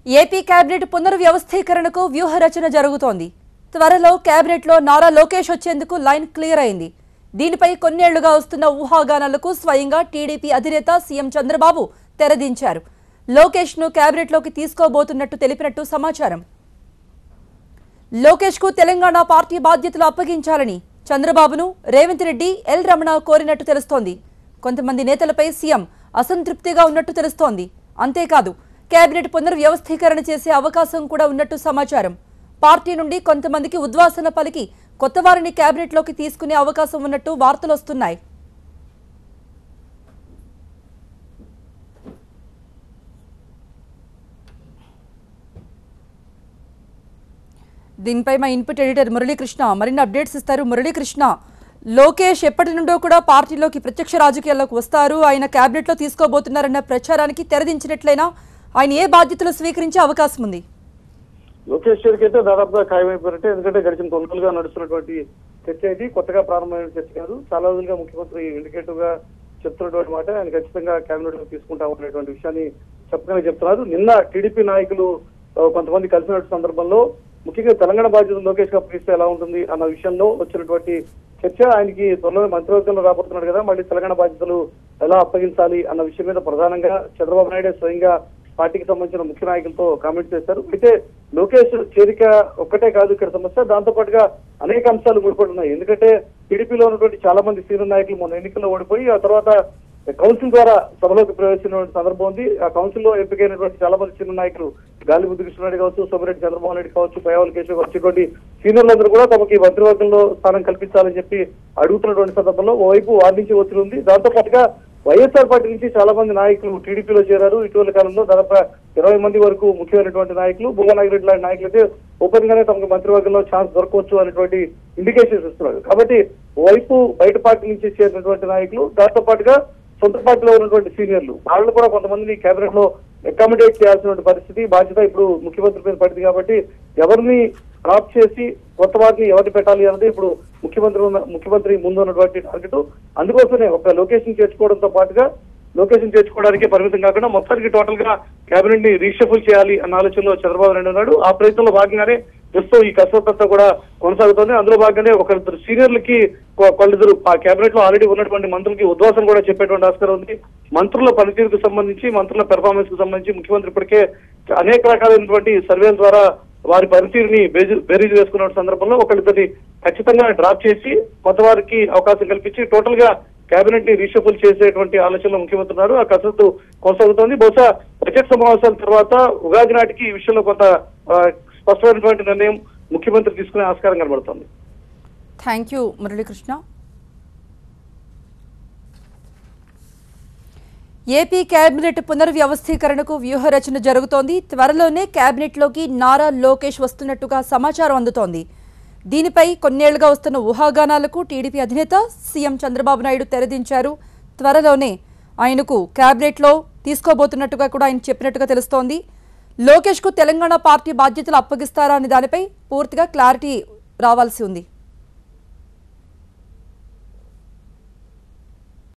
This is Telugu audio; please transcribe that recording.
ఏపీ కేబినెట్ పునర్వ్యవస్థీకరణకు వ్యూహరచన జరుగుతోంది. త్వరలో కేబినెట్లో నారా లోకేష్ వచ్చేందుకు లైన్ క్లియర్ అయింది. దీనిపై కొన్నేళ్లుగా వస్తున్న ఊహాగానాలకు స్వయంగా టీడీపీ అధినేత సీఎం చంద్రబాబు తెరదించారు. లోకేష్ను కేబినెట్లోకి తీసుకోబోతున్నట్టు తెలిపినట్టు సమాచారం. లోకేష్కు తెలంగాణ పార్టీ బాధ్యతలు అప్పగించాలని చంద్రబాబును రేవంత్ రెడ్డి, ఎల్ రమణ కోరినట్టు తెలుస్తోంది. కొంతమంది నేతలపై సీఎం అసంతృప్తిగా ఉన్నట్టు తెలుస్తోంది. అంతేకాదు కేబినెట్ పునర్వ్యవస్థీకరణ చేసే అవకాశం కూడా ఉన్నట్టు సమాచారం. పార్టీ నుండి కొంతమందికి ఉద్వాసన పలికి కొత్త వారిని కేబినెట్లోకి తీసుకునే అవకాశం ఉన్నట్టు వార్తలు వస్తున్నాయి. దీనిపై మా ఇన్పుట్ ఎడిటర్ మురళీకృష్ణ మరిన్ని అప్డేట్స్ ఇస్తారు. మురళీకృష్ణ, లోకేష్ ఎప్పటి నుండో కూడా పార్టీలోకి ప్రత్యక్ష రాజకీయాల్లోకి వస్తారు, ఆయన కేబినెట్లో తీసుకోబోతున్నారన్న ప్రచారానికి తెరదించినట్లయినా ఆయన ఏ బాధ్యతలు స్వీకరించే అవకాశం ఉంది? లోకేష్ అయితే దాదాపుగా ఖాయమైపోయినట్టే. ఎందుకంటే గడిచిన కొన్నేళ్లుగా నడుస్తున్నటువంటి చర్చ ఇది కొత్తగా ప్రారంభమైన చర్చ కాదు. చాలా రోజులుగా ముఖ్యమంత్రి ఇండికేటివ్ గా చెప్తున్నటువంటి మాట ఆయన ఖచ్చితంగా కేబినెట్ లో తీసుకుంటామనేటువంటి విషయాన్ని చెప్పగానే చెప్తున్నారు. నిన్న టీడీపీ నాయకులు కొంతమంది కలిసిన సందర్భంలో ముఖ్యంగా తెలంగాణ బాధ్యతలు లోకేష్ గా అప్పగిస్తే ఎలా ఉంటుంది అన్న విషయంలో వచ్చినటువంటి చర్చ, ఆయనకి త్వరలో మంత్రివర్గంలో రాబోతున్నాడు కదా, మళ్ళీ తెలంగాణ బాధ్యతలు ఎలా అప్పగించాలి అన్న విషయం మీద ప్రధానంగా చంద్రబాబు నాయుడు స్వయంగా పార్టీకి సంబంధించిన ముఖ్య నాయకులతో కామెంట్ చేశారు. అయితే లోకేష్ చేరిక ఒక్కటే కాదు ఇక్కడ సమస్య, దాంతో పాటుగా అనేక అంశాలు ముడిపడున్నాయి. ఎందుకంటే టీడీపీలో ఉన్నటువంటి చాలా మంది సీనియర్ నాయకులు మొన్న ఎన్నికల్లో ఓడిపోయి ఆ తర్వాత కౌన్సిల్ ద్వారా సభలోకి ప్రవేశించినటువంటి సందర్భం ఉంది. ఆ కౌన్సిల్ లో ఎంపికైనటువంటి చాలా మంది చిన్న నాయకులు గాలి బుద్ధికృష్ణారెడ్డి కావచ్చు, సోమిరెడ్డి చంద్రబాబు నాయుడు కావచ్చు, పయ్యావుల కేశవ్ వచ్చేటువంటి సీనియర్లందరూ కూడా తమకి మంత్రివర్గంలో స్థానం కల్పించాలని చెప్పి అడుగుతున్నటువంటి సందర్భంలో ఓవైపు వారి నుంచి ఒత్తిడి ఉంది. దాంతో పాటుగా వైఎస్ఆర్ పార్టీ నుంచి చాలా మంది నాయకులు టీడీపీలో చేరారు. ఇటీవల కాలంలో దాదాపు 20 మంది వరకు ముఖ్యమైనటువంటి నాయకులు, బుగ్గనాగిరెడ్డి లాంటి నాయకులు అయితే ఓపెన్ గానే తమకు మంత్రివర్గంలో ఛాన్స్ దొరకవచ్చు అనేటువంటి ఇండికేషన్స్ ఇస్తున్నారు. కాబట్టి ఓవైపు బయట పార్టీ నుంచి చేరినటువంటి నాయకులు, దాంతో పాటుగా సొంత పార్టీలో ఉన్నటువంటి సీనియర్లు, వాళ్ళు కూడా కొంతమందిని కేబినెట్ లో అకామిడేట్ చేయాల్సిన పరిస్థితి, బాధ్యత ఇప్పుడు ముఖ్యమంత్రి మీద పడింది. కాబట్టి ఎవరిని డ్రాప్ చేసి కొత్త వాటిని ఎవరిని పెట్టాలి అన్నది ఇప్పుడు ముఖ్యమంత్రి ముందు ఉన్నటువంటి టార్గెట్. అందుకోసమే ఒక లొకేషన్ చేర్చుకోవడంతో పాటుగా లొకేషన్ చేర్చుకోవడానికి పరిమితం కాకుండా మొత్తానికి టోటల్ గా కేబినెట్ ని రీషఫుల్ చేయాలి అన్న ఆలోచనలో చంద్రబాబు నాయుడు ఉన్నాడు. ఆ ప్రయత్నంలో భాగంగానే ప్రస్తుతం ఈ కసరత్తు అంతా కూడా కొనసాగుతోంది. అందులో భాగంగానే ఒకరిద్దరు సీనియర్లకి, వాళ్ళిద్దరు ఆ కేబినెట్ లో ఆల్రెడీ ఉన్నటువంటి మంత్రులకి ఉద్వాసం కూడా చెప్పేటువంటి ఆస్కారం ఉంది. మంత్రుల పనితీరుకు సంబంధించి, మంత్రుల పెర్ఫార్మెన్స్ కు సంబంధించి ముఖ్యమంత్రి ఇప్పటికే అనేక రకాలైనటువంటి సర్వేల ద్వారా వారి పనితీరుని బేరీజ్ వేసుకున్న సందర్భంలో ఒకరిద్దరిని ఖచ్చితంగా డ్రాప్ చేసి కొత్త వారికి అవకాశం కల్పించి టోటల్ గా కేబినెట్ ని రీషఫుల్ చేసేటువంటి ఆలోచనలో ముఖ్యమంత్రి ఉన్నారు. ఆ కసరత్తు కొనసాగుతోంది. బహుశా బడ్జెట్ సమావేశాల తర్వాత ఉగాది నాటికి ఈ విషయంలో కొంత స్పష్టమైనటువంటి నిర్ణయం ముఖ్యమంత్రి తీసుకునే ఆస్కారం కనబడుతోంది. Thank you Muralikrishna. AP cabinet పునర్వ్యవస్థీకరణకు వ్యూహరచన జరుగుతోంది. త్వరలోనే కేబినెట్లోకి నారా లోకేష్ వస్తున్నట్టుగా సమాచారం అందుతోంది. దీనిపై కొన్నేళ్లుగా వస్తున్న ఊహాగానాలకు టీడీపీ అధినేత సీఎం చంద్రబాబు నాయుడు తెరదించారు. త్వరలోనే ఆయనకు కేబినెట్లో తీసుకోబోతున్నట్టుగా కూడా ఆయన చెప్పినట్టుగా తెలుస్తోంది. లోకేష్కు తెలంగాణ పార్టీ బాధ్యతలు అప్పగిస్తారా అనే దానిపై పూర్తిగా క్లారిటీ రావాల్సి ఉంది.